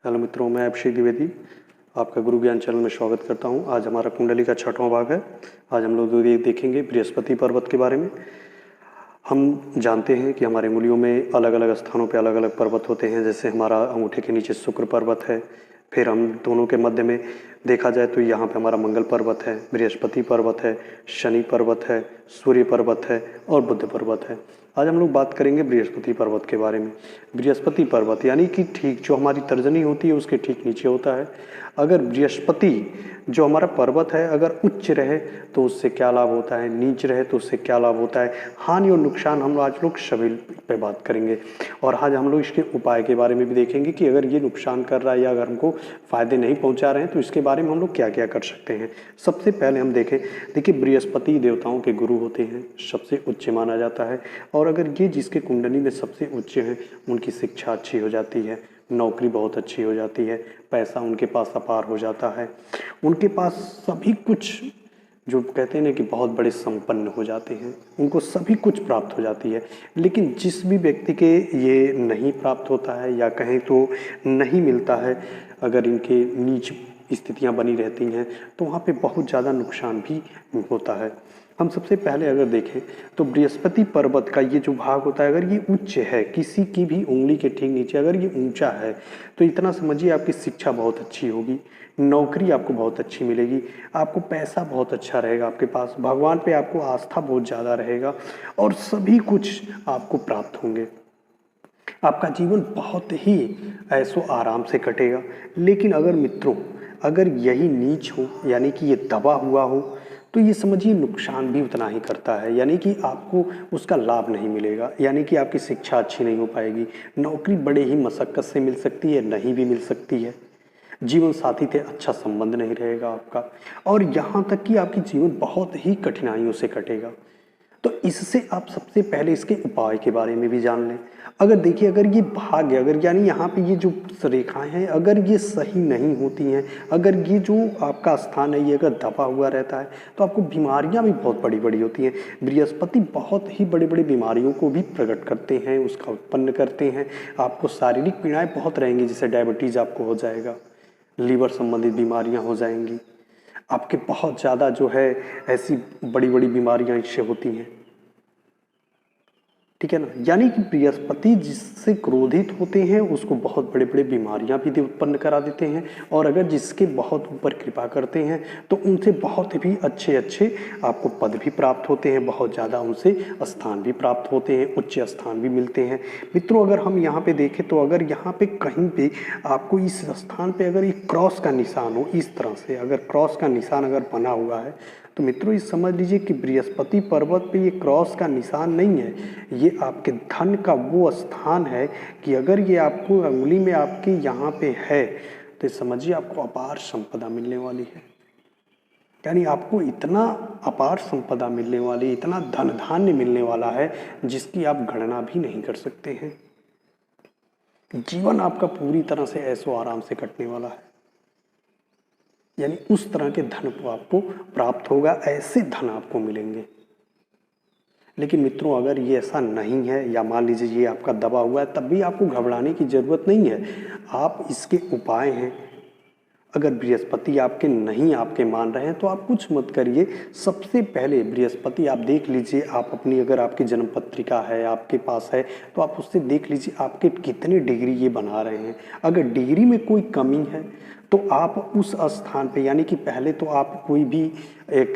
Hello मित्रों, मैं अभिषेक द्विवेदी आपका गुरु ज्ञान चैनल में स्वागत करता हूं। आज हमारा कुंडली का 6वां भाग है। आज हम लोग ये देखेंगे बृहस्पति पर्वत के बारे में। हम जानते हैं कि हमारे अंगुलियों में अलग अलग स्थानों पे अलग अलग पर्वत होते हैं। जैसे हमारा अंगूठे के नीचे शुक्र पर्वत है, फिर हम दोनों के मध्य में देखा जाए तो यहाँ पे हमारा मंगल पर्वत है, बृहस्पति पर्वत है, शनि पर्वत है, सूर्य पर्वत है और बुध पर्वत है। आज हम लोग बात करेंगे बृहस्पति पर्वत के बारे में। बृहस्पति पर्वत यानी कि ठीक जो हमारी तर्जनी होती है उसके ठीक नीचे होता है। अगर बृहस्पति जो हमारा पर्वत है अगर उच्च रहे तो उससे क्या लाभ होता है, नीच रहे तो उससे क्या लाभ होता है, हानि और नुकसान हम आज लोग सभी पे बात करेंगे। और आज हम लोग इसके उपाय के बारे में भी देखेंगे कि अगर ये नुकसान कर रहा है या अगर हमको फायदे नहीं पहुंचा रहे हैं तो इसके बारे में हम लोग क्या क्या कर सकते हैं। सबसे पहले हम देखिए बृहस्पति देवताओं के गुरु होते हैं, सबसे उच्च माना जाता है। और अगर ये जिसके कुंडली में सबसे उच्च हैं उनकी शिक्षा अच्छी हो जाती है, नौकरी बहुत अच्छी हो जाती है, पैसा उनके पास अपार हो जाता है, उनके पास सभी कुछ जो कहते हैं ना कि बहुत बड़े संपन्न हो जाते हैं, उनको सभी कुछ प्राप्त हो जाती है। लेकिन जिस भी व्यक्ति के ये नहीं प्राप्त होता है या कहें तो नहीं मिलता है, अगर इनके नीच स्थितियां बनी रहती हैं तो वहाँ पे बहुत ज़्यादा नुकसान भी होता है। हम सबसे पहले अगर देखें तो बृहस्पति पर्वत का ये जो भाग होता है अगर ये उच्च है, किसी की भी उंगली के ठीक नीचे अगर ये ऊंचा है तो इतना समझिए आपकी शिक्षा बहुत अच्छी होगी, नौकरी आपको बहुत अच्छी मिलेगी, आपको पैसा बहुत अच्छा रहेगा, आपके पास भगवान पे आपको आस्था बहुत ज़्यादा रहेगा और सभी कुछ आपको प्राप्त होंगे। आपका जीवन बहुत ही ऐसो आराम से कटेगा। लेकिन अगर मित्रों अगर यही नीच हो यानी कि ये दबा हुआ हो तो ये समझिए नुकसान भी उतना ही करता है, यानी कि आपको उसका लाभ नहीं मिलेगा, यानी कि आपकी शिक्षा अच्छी नहीं हो पाएगी, नौकरी बड़े ही मशक्क़त से मिल सकती है, नहीं भी मिल सकती है, जीवन साथी से अच्छा संबंध नहीं रहेगा आपका, और यहाँ तक कि आपकी जीवन बहुत ही कठिनाइयों से कटेगा। तो इससे आप सबसे पहले इसके उपाय के बारे में भी जान लें। अगर देखिए अगर ये भाग्य अगर यानी यहाँ पे ये जो रेखाएं हैं अगर ये सही नहीं होती हैं, अगर ये जो आपका स्थान है ये अगर दबा हुआ रहता है तो आपको बीमारियाँ भी बहुत बड़ी बड़ी होती हैं। बृहस्पति बहुत ही बड़ी बड़ी बीमारियों को भी प्रकट करते हैं, उसका उत्पन्न करते हैं। आपको शारीरिक पीड़ाएँ बहुत रहेंगी, जैसे डायबिटीज़ आपको हो जाएगा, लीवर संबंधित बीमारियाँ हो जाएंगी, आपके बहुत ज़्यादा जो है ऐसी बड़ी बड़ी बीमारियां इससे होती हैं, ठीक है ना। यानी कि बृहस्पति जिससे क्रोधित होते हैं उसको बहुत बड़े बड़े बीमारियां भी उत्पन्न करा देते हैं, और अगर जिसके बहुत ऊपर कृपा करते हैं तो उनसे बहुत भी अच्छे अच्छे आपको पद भी प्राप्त होते हैं, बहुत ज़्यादा उनसे स्थान भी प्राप्त होते हैं, उच्च स्थान भी मिलते हैं। मित्रों अगर हम यहाँ पे देखें तो अगर यहाँ पे कहीं पे आपको इस स्थान पे अगर एक क्रॉस का निशान हो, इस तरह से अगर क्रॉस का निशान अगर बना हुआ है तो मित्रों ये समझ लीजिए कि बृहस्पति पर्वत पे ये क्रॉस का निशान नहीं है, ये आपके धन का वो स्थान है कि अगर ये आपको अंगुली में आपके यहाँ पे है तो समझिए आपको अपार संपदा मिलने वाली है। यानी आपको इतना अपार संपदा मिलने वाली, इतना धन धान्य मिलने वाला है जिसकी आप गणना भी नहीं कर सकते हैं। जीवन आपका पूरी तरह से ऐसो आराम से कटने वाला है, यानी उस तरह के धन को आपको प्राप्त होगा, ऐसे धन आपको मिलेंगे। लेकिन मित्रों अगर ये ऐसा नहीं है या मान लीजिए ये आपका दबा हुआ है तब भी आपको घबराने की ज़रूरत नहीं है। आप इसके उपाय हैं, अगर बृहस्पति आपके नहीं आपके मान रहे हैं तो आप कुछ मत करिए। सबसे पहले बृहस्पति आप देख लीजिए, आप अपनी अगर आपकी जन्म पत्रिका है आपके पास है तो आप उससे देख लीजिए आपके कितने डिग्री ये बना रहे हैं। अगर डिग्री में कोई कमी है तो आप उस स्थान पे यानी कि पहले तो आप कोई भी एक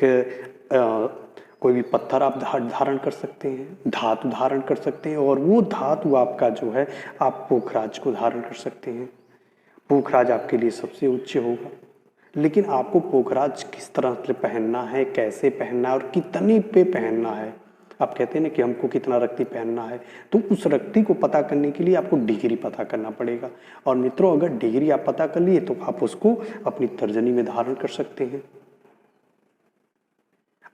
कोई भी पत्थर आप धारण कर सकते हैं, धातु धारण कर सकते हैं, और वो धातु आपका जो है आप पोखराज को धारण कर सकते हैं। पोखराज आपके लिए सबसे उच्च होगा। लेकिन आपको पोखराज किस तरह से पहनना है, कैसे पहनना है और कितने पे पहनना है, आप कहते हैं ना कि हमको कितना रत्ती पहनना है, तो उस रत्ती को पता करने के लिए आपको डिग्री पता करना पड़ेगा। और मित्रों अगर डिग्री आप पता कर लिए तो आप उसको अपनी तर्जनी में धारण कर सकते हैं।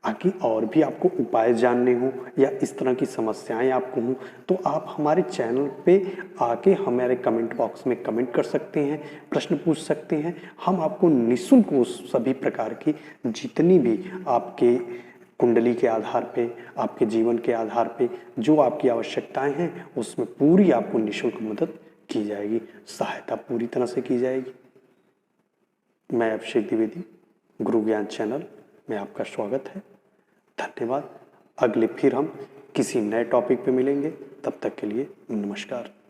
आगे और भी आपको उपाय जानने हो या इस तरह की समस्याएं आपको हों तो आप हमारे चैनल पे आके हमारे कमेंट बॉक्स में कमेंट कर सकते हैं, प्रश्न पूछ सकते हैं। हम आपको निःशुल्क उस सभी प्रकार की जितनी भी आपके कुंडली के आधार पे, आपके जीवन के आधार पे जो आपकी आवश्यकताएं हैं उसमें पूरी आपको निःशुल्क मदद की जाएगी, सहायता पूरी तरह से की जाएगी। मैं अभिषेक द्विवेदी, गुरु ज्ञान चैनल में आपका स्वागत है। धन्यवाद। अगले फिर हम किसी नए टॉपिक पे मिलेंगे, तब तक के लिए नमस्कार।